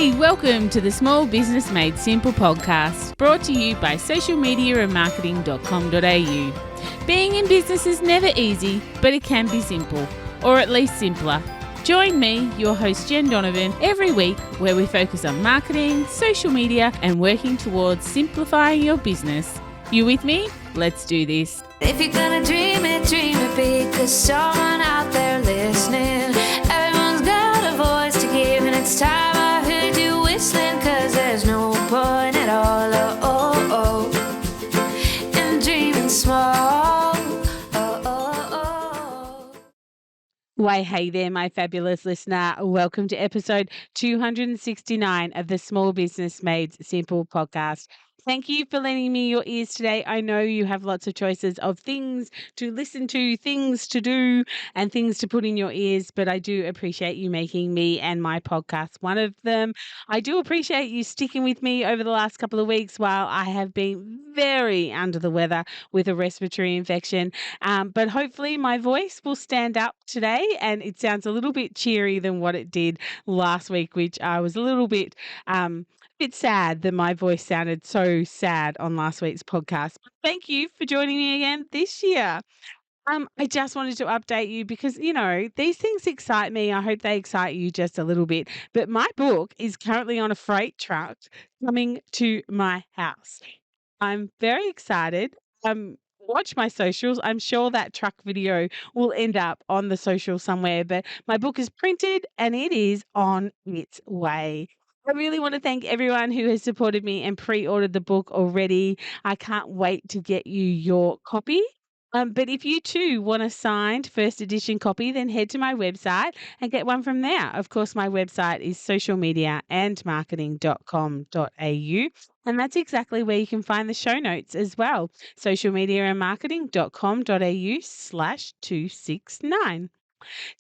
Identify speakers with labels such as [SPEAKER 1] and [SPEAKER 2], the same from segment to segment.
[SPEAKER 1] Hey, welcome to the Small Business Made Simple podcast, brought to you by socialmediaandmarketing.com.au. Being in business is never easy, but it can be simple, or at least simpler. Join me, your host Jen Donovan, every week where we focus on marketing, social media, and working towards simplifying your business. You with me? Let's do this.
[SPEAKER 2] If you're gonna dream it big, 'cause someone out there listening. Everyone's got a voice to give, and it's time I heard you whistling, 'cause there's no point at all, in dreaming small.
[SPEAKER 1] Why, hey there, my fabulous listener. Welcome to episode 269 of the Small Business Made Simple podcast. Thank you for lending me your ears today. I know you have lots of choices of things to listen to, things to do, and things to put in your ears, but I do appreciate you making me and my podcast one of them. I do appreciate you sticking with me over the last couple of weeks while I have been very under the weather with a respiratory infection. But hopefully my voice will stand up today and it sounds a little bit cheery than what it did last week, which I was a little bit sad that my voice sounded so sad on last week's podcast. But thank you for joining me again this year. I just wanted to update you because, these things excite me. I hope they excite you just a little bit. But my book is currently on a freight truck coming to my house. I'm very excited. Watch my socials. I'm sure that truck video will end up on the social somewhere, but my book is printed and it is on its way. I really want to thank everyone who has supported me and pre-ordered the book already. I can't wait to get you your copy. But if you too want a signed first edition copy, then head to my website and get one from there. Of course, my website is socialmediaandmarketing.com.au. And that's exactly where you can find the show notes as well. socialmediaandmarketing.com.au/269.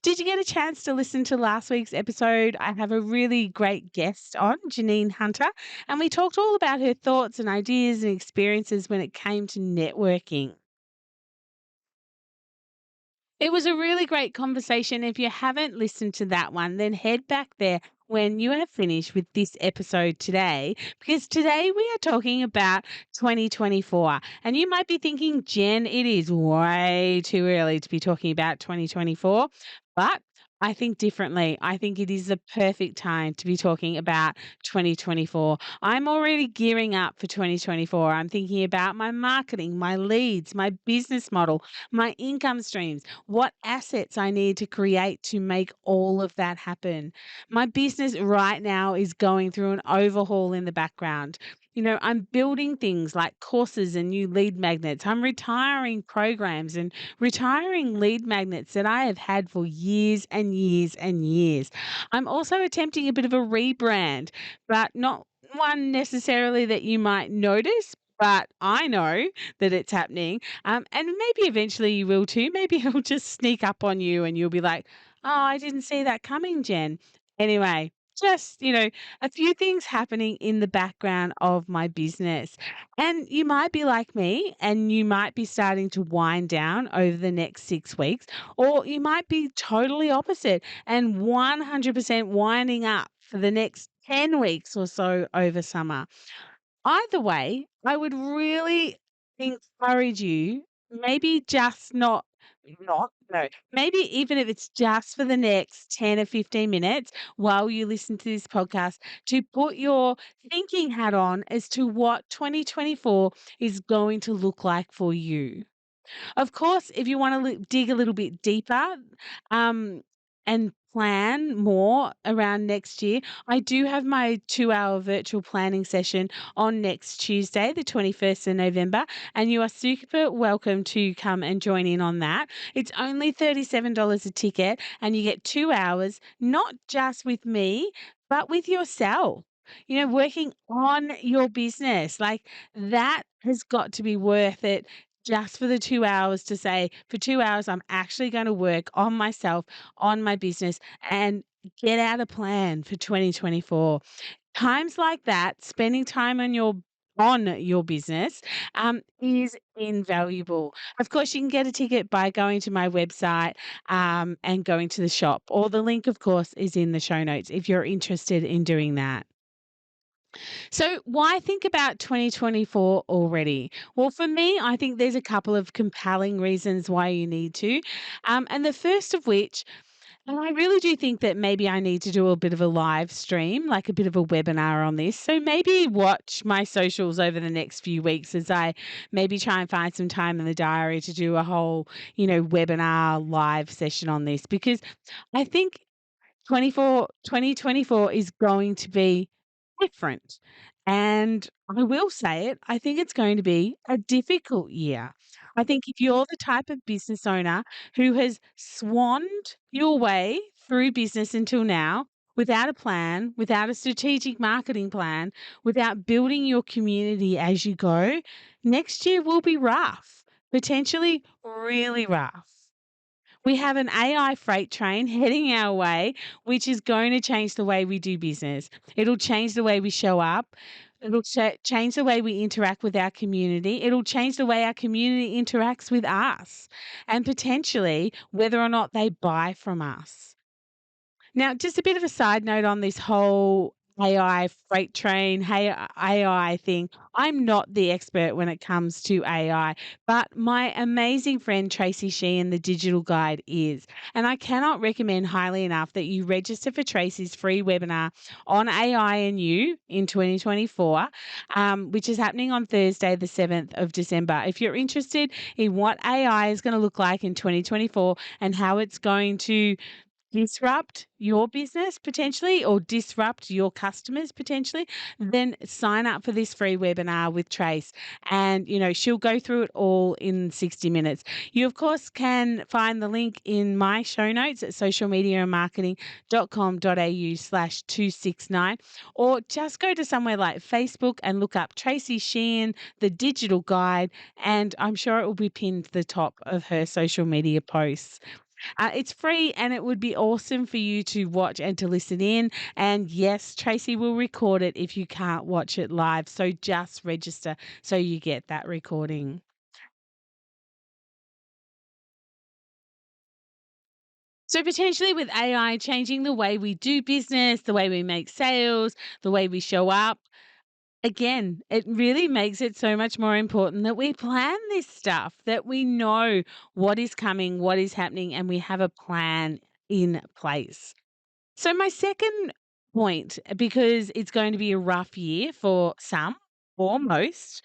[SPEAKER 1] Did you get a chance to listen to last week's episode? I have a really great guest on, Janine Hunter, and we talked all about her thoughts and ideas and experiences when it came to networking. It was a really great conversation. If you haven't listened to that one, then head back there when you have finished with this episode today, because today we are talking about 2024. And you might be thinking, Jen, it is way too early to be talking about 2024, but I think differently. I think it is the perfect time to be talking about 2024. I'm already gearing up for 2024. I'm thinking about my marketing, my leads, my business model, my income streams, what assets I need to create to make all of that happen. My business right now is going through an overhaul in the background. I'm building things like courses and new lead magnets. I'm retiring programs and retiring lead magnets that I have had for years and years and years. I'm also attempting a bit of a rebrand, but not one necessarily that you might notice. But I know that it's happening. And maybe eventually you will too. Maybe it'll just sneak up on you and you'll be like, oh, I didn't see that coming, Jen. Anyway, just, a few things happening in the background of my business. And you might be like me and you might be starting to wind down over the next 6 weeks, or you might be totally opposite and 100% winding up for the next 10 weeks or so over summer. Either way, I would really encourage you, maybe just no, maybe even if it's just for the next 10 or 15 minutes while you listen to this podcast, to put your thinking hat on as to what 2024 is going to look like for you. Of course, if you want to dig a little bit deeper, um, and plan more around next year, I do have my 2-hour virtual planning session on next Tuesday, the 21st of November, and you are super welcome to come and join in on that. It's only $37 a ticket, and you get 2 hours, not just with me, but with yourself. Working on your business, like that has got to be worth it just for the 2 hours to say, for 2 hours, I'm actually going to work on myself, on my business, and get out a plan for 2024. Times like that, spending time on your business is invaluable. Of course, you can get a ticket by going to my website and going to the shop, or the link, of course, is in the show notes if you're interested in doing that. So, why think about 2024 already? Well, for me, I think there's a couple of compelling reasons why you need to. And the first of which, and I really do think that maybe I need to do a bit of a live stream, like a bit of a webinar on this. So maybe watch my socials over the next few weeks as I maybe try and find some time in the diary to do a whole, webinar live session on this because I think 2024 is going to be different. And I will say it, I think it's going to be a difficult year. I think if you're the type of business owner who has swanned your way through business until now without a plan, without a strategic marketing plan, without building your community as you go, next year will be rough, potentially really rough. We have an AI freight train heading our way, which is going to change the way we do business. It'll change the way we show up. It'll change the way we interact with our community. It'll change the way our community interacts with us and potentially whether or not they buy from us. Now, just a bit of a side note on this whole AI freight train, hey AI thing. I'm not the expert when it comes to AI, but my amazing friend Tracy Sheehan, the digital guide, is. And I cannot recommend highly enough that you register for Tracy's free webinar on AI and you in 2024, which is happening on Thursday, the 7th of December. If you're interested in what AI is going to look like in 2024 and how it's going to disrupt your business potentially or disrupt your customers potentially, then sign up for this free webinar with Trace. And, she'll go through it all in 60 minutes. You, of course, can find the link in my show notes at socialmediamarketing.com.au/269, or just go to somewhere like Facebook and look up Tracy Sheehan, the digital guide, and I'm sure it will be pinned to the top of her social media posts. It's free and it would be awesome for you to watch and to listen in. And yes, Tracy will record it if you can't watch it live. So just register so you get that recording. So potentially with AI changing the way we do business, the way we make sales, the way we show up, again, it really makes it so much more important that we plan this stuff, that we know what is coming, what is happening, and we have a plan in place. So, my second point, because it's going to be a rough year for some or most,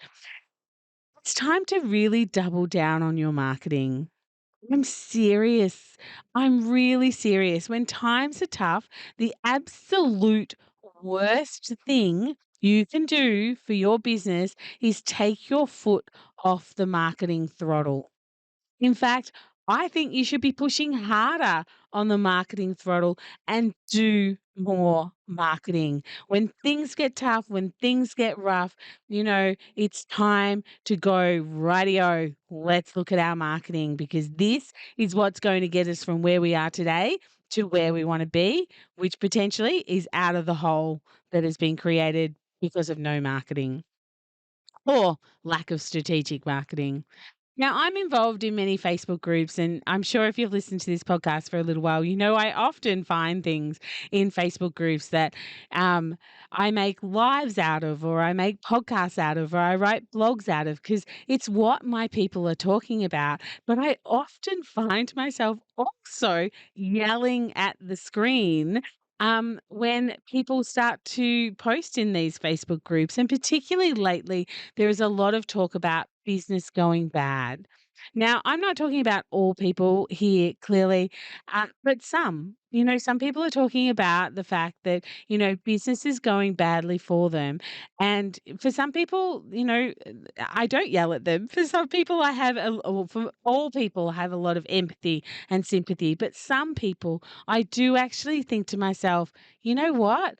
[SPEAKER 1] it's time to really double down on your marketing. I'm serious. I'm really serious. When times are tough, the absolute worst thing you can do for your business is take your foot off the marketing throttle. In fact, I think you should be pushing harder on the marketing throttle and do more marketing. When things get tough, when things get rough, it's time to go, radio. Let's look at our marketing because this is what's going to get us from where we are today to where we want to be, which potentially is out of the hole that has been created because of no marketing or lack of strategic marketing. Now, I'm involved in many Facebook groups, and I'm sure if you've listened to this podcast for a little while, I often find things in Facebook groups that I make lives out of, or I make podcasts out of, or I write blogs out of, because it's what my people are talking about. But I often find myself also yelling at the screen. When people start to post in these Facebook groups, and particularly lately, there is a lot of talk about business going bad. Now, I'm not talking about all people here, clearly, but some. Some people are talking about the fact that, business is going badly for them. And for some people, I don't yell at them. For some people, or for all people, I have a lot of empathy and sympathy. But some people, I do actually think to myself, you know what?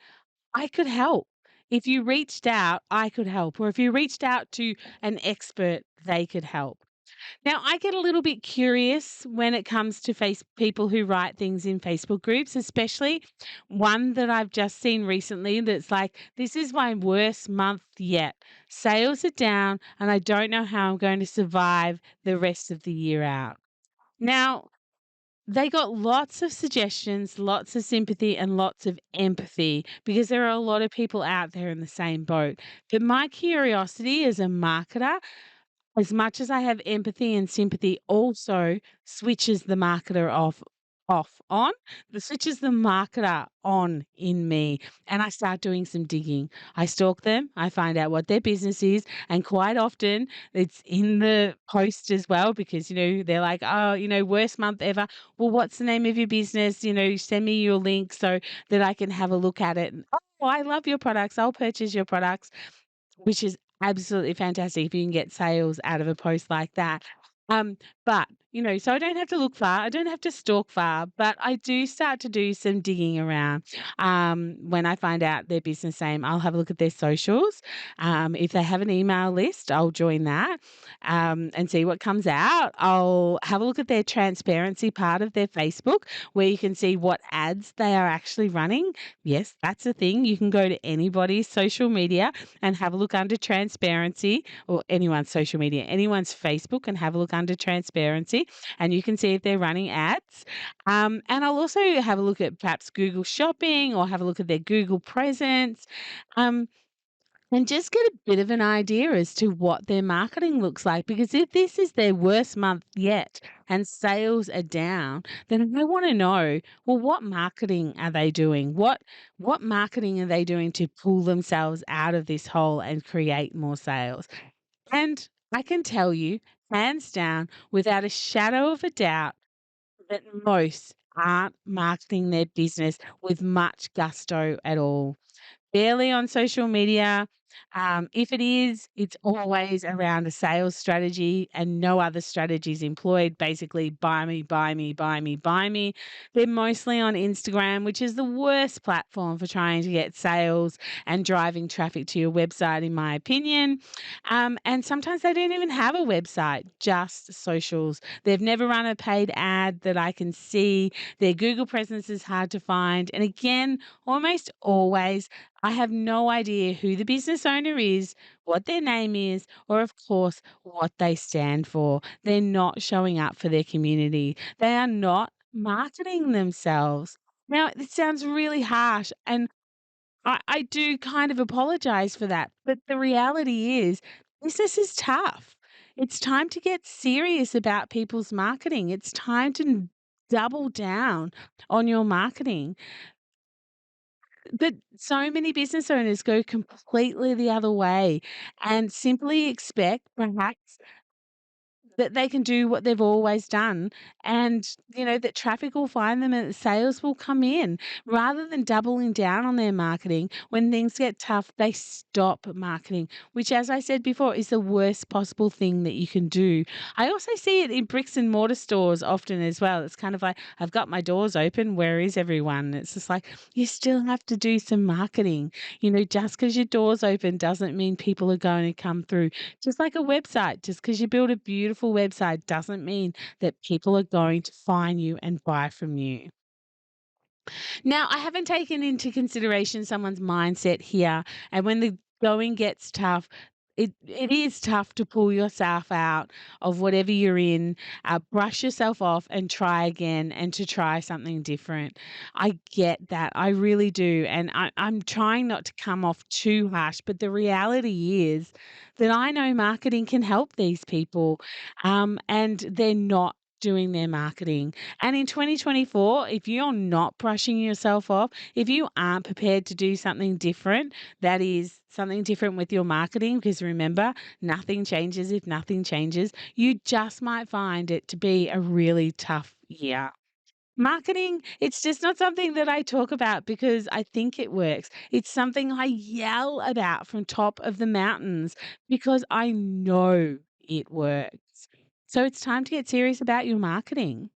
[SPEAKER 1] I could help. If you reached out, I could help. Or if you reached out to an expert, they could help. Now, I get a little bit curious when it comes to people who write things in Facebook groups, especially one that I've just seen recently that's like, this is my worst month yet. Sales are down, and I don't know how I'm going to survive the rest of the year out. Now, They got lots of suggestions, lots of sympathy, and lots of empathy because there are a lot of people out there in the same boat. But my curiosity as a marketer, as much as I have empathy and sympathy, also switches the marketer on. The switches the marketer on in me, and I start doing some digging. I stalk them, I find out what their business is, and quite often it's in the post as well because, they're like, "Oh, worst month ever." Well, what's the name of your business? Send me your link so that I can have a look at it. And, "Oh, I love your products. I'll purchase your products." Which is absolutely fantastic if you can get sales out of a post like that. Um, but, so I don't have to look far, I don't have to stalk far, but I do start to do some digging around. When I find out their business name, I'll have a look at their socials. If they have an email list, I'll join that, and see what comes out. I'll have a look at their transparency part of their Facebook, where you can see what ads they are actually running. Yes, that's a thing. You can go to anybody's social media and have a look under transparency, or anyone's social media, anyone's Facebook, and have a look under transparency, and you can see if they're running ads. And I'll also have a look at perhaps Google Shopping or have a look at their Google presence. Um, and just get a bit of an idea as to what their marketing looks like. Because if this is their worst month yet and sales are down, then I want to know, well, what marketing are they doing? What marketing are they doing to pull themselves out of this hole and create more sales? And I can tell you, hands down, without a shadow of a doubt, that most aren't marketing their business with much gusto at all, barely on social media. If it is, it's always around a sales strategy and no other strategies employed. Basically, buy me, buy me, buy me, buy me. They're mostly on Instagram, which is the worst platform for trying to get sales and driving traffic to your website, in my opinion. And sometimes they don't even have a website, just socials. They've never run a paid ad that I can see. Their Google presence is hard to find. And again, almost always, I have no idea who the business owner is, what their name is, or of course, what they stand for. They're not showing up for their community. They are not marketing themselves. Now, it sounds really harsh, and I do kind of apologize for that. But the reality is, business is tough. It's time to get serious about people's marketing. It's time to double down on your marketing. But so many business owners go completely the other way and simply expect perhaps that they can do what they've always done, and, that traffic will find them and sales will come in. Rather than doubling down on their marketing, when things get tough, they stop marketing, which, as I said before, is the worst possible thing that you can do. I also see it in bricks and mortar stores often as well. It's kind of like, I've got my doors open, where is everyone? It's just like, you still have to do some marketing. Just because your door's open doesn't mean people are going to come through. Just like a website, just because you build a beautiful website doesn't mean that people are going to find you and buy from you. Now, I haven't taken into consideration someone's mindset here. And when the going gets tough, it is tough to pull yourself out of whatever you're in, brush yourself off and try again and to try something different. I get that. I really do. And I'm trying not to come off too harsh, but the reality is that I know marketing can help these people, and they're not doing their marketing. And in 2024, if you're not brushing yourself off, if you aren't prepared to do something different, that is something different with your marketing, because remember, nothing changes if nothing changes, you just might find it to be a really tough year. Marketing, it's just not something that I talk about because I think it works. It's something I yell about from top of the mountains because I know it works. So it's time to get serious about your marketing.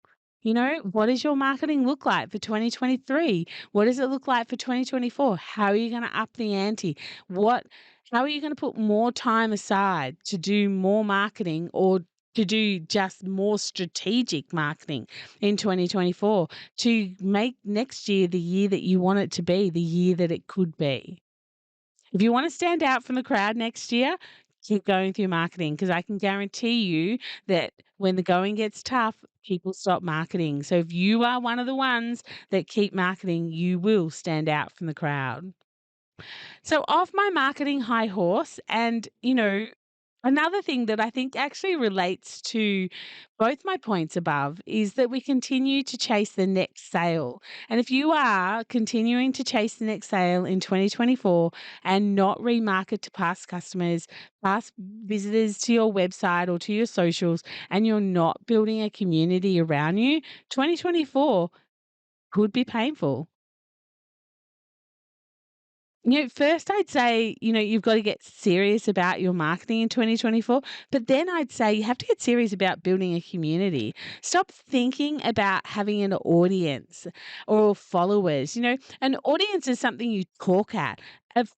[SPEAKER 1] What does your marketing look like for 2023? What does it look like for 2024? How are you going to up the ante? What how are you going to put more time aside to do more marketing, or to do just more strategic marketing in 2024 to make next year the year that you want it to be, the year that it could be? If you want to stand out from the crowd next year, keep going with your marketing because I can guarantee you that when the going gets tough, people stop marketing. So if you are one of the ones that keep marketing, you will stand out from the crowd. So off my marketing high horse, and another thing that I think actually relates to both my points above is that we continue to chase the next sale. And if you are continuing to chase the next sale in 2024 and not remarket to past customers, past visitors to your website or to your socials, and you're not building a community around you, 2024 could be painful. First I'd say, you've got to get serious about your marketing in 2024, but then I'd say you have to get serious about building a community. Stop thinking about having an audience or followers. An audience is something you talk at.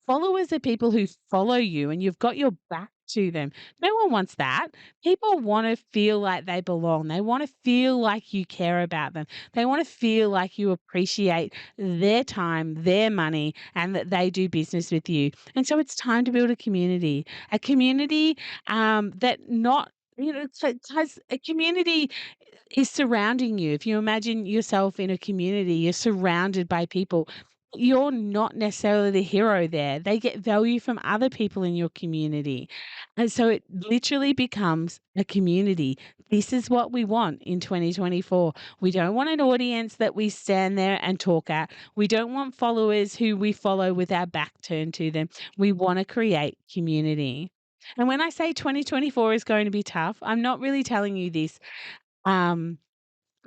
[SPEAKER 1] Followers are people who follow you and you've got your back to them. No one wants that. People want to feel like they belong. They want to feel like you care about them. They want to feel like you appreciate their time, their money, and that they do business with you. And so it's time to build a community that not, so has a community is surrounding you. If you imagine yourself in a community, you're surrounded by people. You're not necessarily the hero there. They get value from other people in your community. And so it literally becomes a community. This is what we want in 2024. We don't want an audience that we stand there and talk at. We don't want followers who we follow with our back turned to them. We want to create community. And when I say 2024 is going to be tough, I'm not really telling you this um,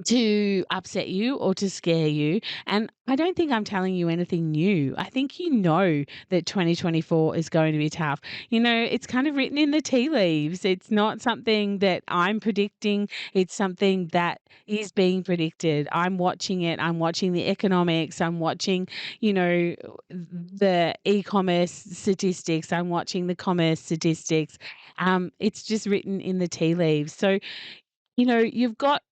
[SPEAKER 1] to upset you or to scare you. And I don't think I'm telling you anything new. I think you know that 2024 is going to be tough. It's kind of written in the tea leaves. It's not something that I'm predicting, it's something that is being predicted. I'm watching it. I'm watching the economics. I'm watching, the e-commerce statistics. I'm watching the commerce statistics. It's just written in the tea leaves. So, you've got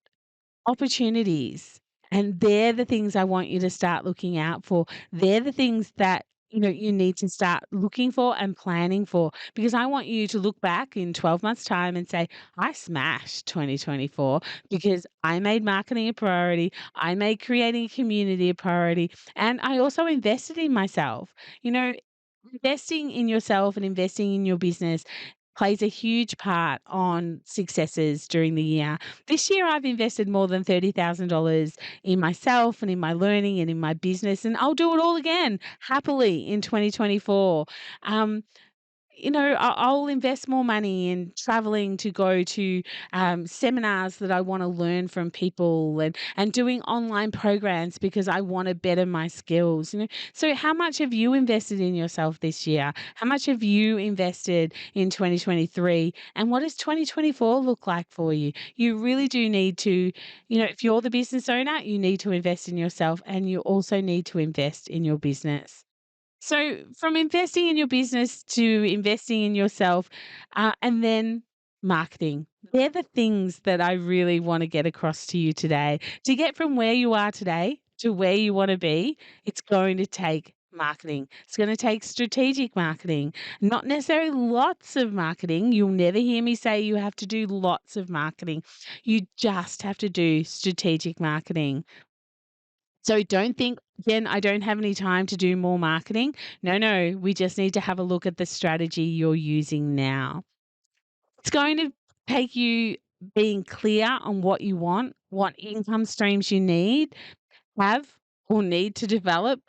[SPEAKER 1] opportunities, and they're the things I want you to start looking out for. They're the things that, you need to start looking for and planning for, because I want you to look back in 12 months' time and say, I smashed 2024 because I made marketing a priority. I made creating a community a priority. And I also invested in myself. Investing in yourself and investing in your business plays a huge part on successes during the year. This year, I've invested more than $30,000 in myself and in my learning and in my business, and I'll do it all again happily in 2024. Um, I'll invest more money in traveling to go to seminars that I want to learn from people, and doing online programs because I want to better my skills. So how much have you invested in yourself this year? How much have you invested in 2023? And what does 2024 look like for you? You really do need to, if you're the business owner, you need to invest in yourself, and you also need to invest in your business. So, from investing in your business to investing in yourself, and then marketing, they're the things that I really want to get across to you today. To get from where you are today to where you want to be, it's going to take marketing. It's going to take strategic marketing, not necessarily lots of marketing. You'll never hear me say you have to do lots of marketing. You just have to do strategic marketing. So don't think, Jen, I don't have any time to do more marketing. No, no, we just need to have a look at the strategy you're using now. It's going to take you being clear on what you want, what income streams you have, or need to develop,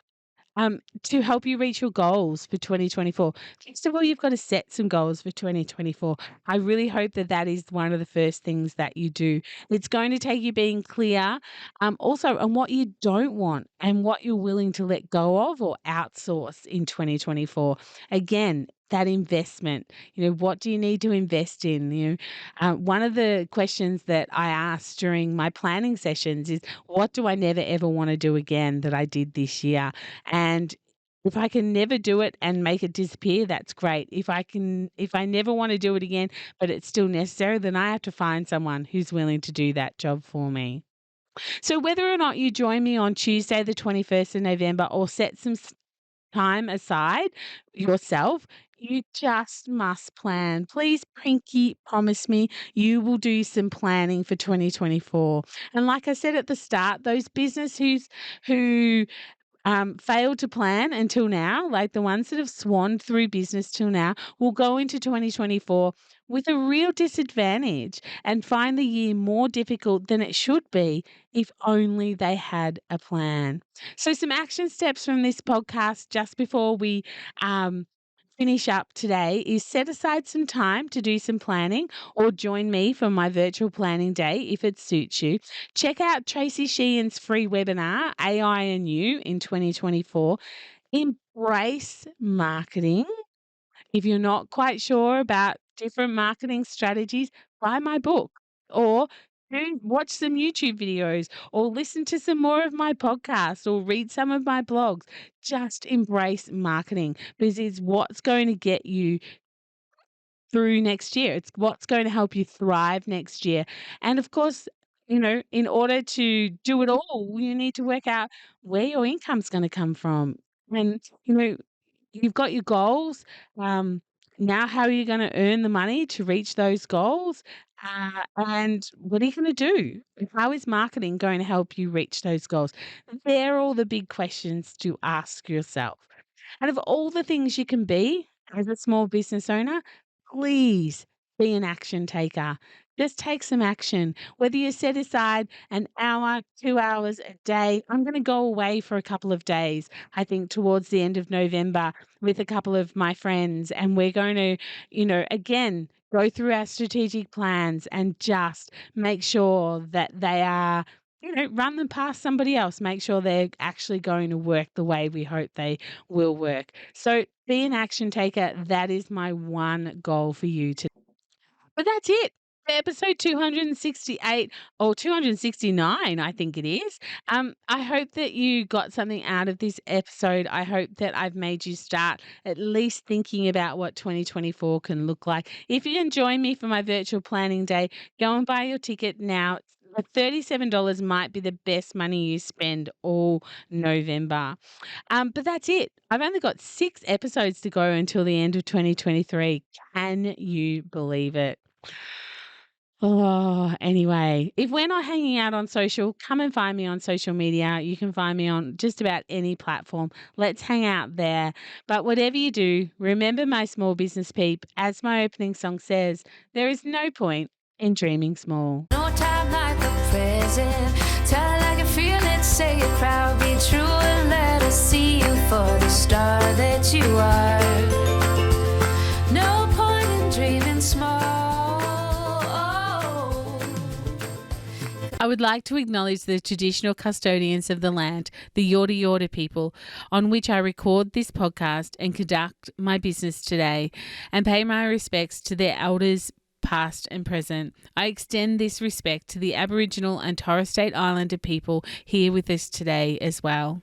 [SPEAKER 1] to help you reach your goals for 2024. First of all, you've got to set some goals for 2024. I really hope that that is one of the first things that you do. It's going to take you being clear, also on what you don't want and what you're willing to let go of or outsource in 2024. Again, that investment, what do you need to invest in? One of the questions that I asked during my planning sessions is, what do I never ever want to do again that I did this year? And if I can never do it and make it disappear, that's great. If I never want to do it again, but it's still necessary, then I have to find someone who's willing to do that job for me. So whether or not you join me on Tuesday, the 21st of November, or set some time aside yourself, you just must plan. Please, Pinky, promise me you will do some planning for 2024. And like I said at the start, those business who failed to plan until now, like the ones that have swanned through business till now, will go into 2024 with a real disadvantage and find the year more difficult than it should be if only they had a plan. So, some action steps from this podcast just before we finish up today is set aside some time to do some planning or join me for my virtual planning day if it suits you. Check out Tracy Sheehan's free webinar, AI and You in 2024. Embrace marketing. If you're not quite sure about different marketing strategies, buy my book or watch some YouTube videos or listen to some more of my podcasts or read some of my blogs. Just embrace marketing because it's what's going to get you through next year. It's what's going to help you thrive next year. And of course, in order to do it all, you need to work out where your income's going to come from. And, you've got your goals. Now, how are you going to earn the money to reach those goals? And what are you going to do? How is marketing going to help you reach those goals? They're all the big questions to ask yourself. And of all the things you can be as a small business owner, please be an action taker. Just take some action. Whether you set aside an hour, 2 hours a day, I'm going to go away for a couple of days, I think towards the end of November with a couple of my friends. And we're going to, again, go through our strategic plans and just make sure that they are, run them past somebody else. Make sure they're actually going to work the way we hope they will work. So be an action taker. That is my one goal for you today. But that's it. Episode 268 or 269, I think it is. I hope that you got something out of this episode. I hope that I've made you start at least thinking about what 2024 can look like. If you can join me for my virtual planning day, go and buy your ticket now. $37 might be the best money you spend all November. But that's it. I've only got 6 episodes to go until the end of 2023. Can you believe it? Oh, anyway, if we're not hanging out on social, come and find me on social media. You can find me on just about any platform. Let's hang out there. But whatever you do, remember, my small business peep, as my opening song says, there is no point in dreaming small.
[SPEAKER 2] No time like the present. Tell it like you feel it, say it proud, be true, and let us see you for the star that you are. No point in dreaming small.
[SPEAKER 1] I would like to acknowledge the traditional custodians of the land, the Yorta Yorta people, on which I record this podcast and conduct my business today, and pay my respects to their elders, past and present. I extend this respect to the Aboriginal and Torres Strait Islander people here with us today as well.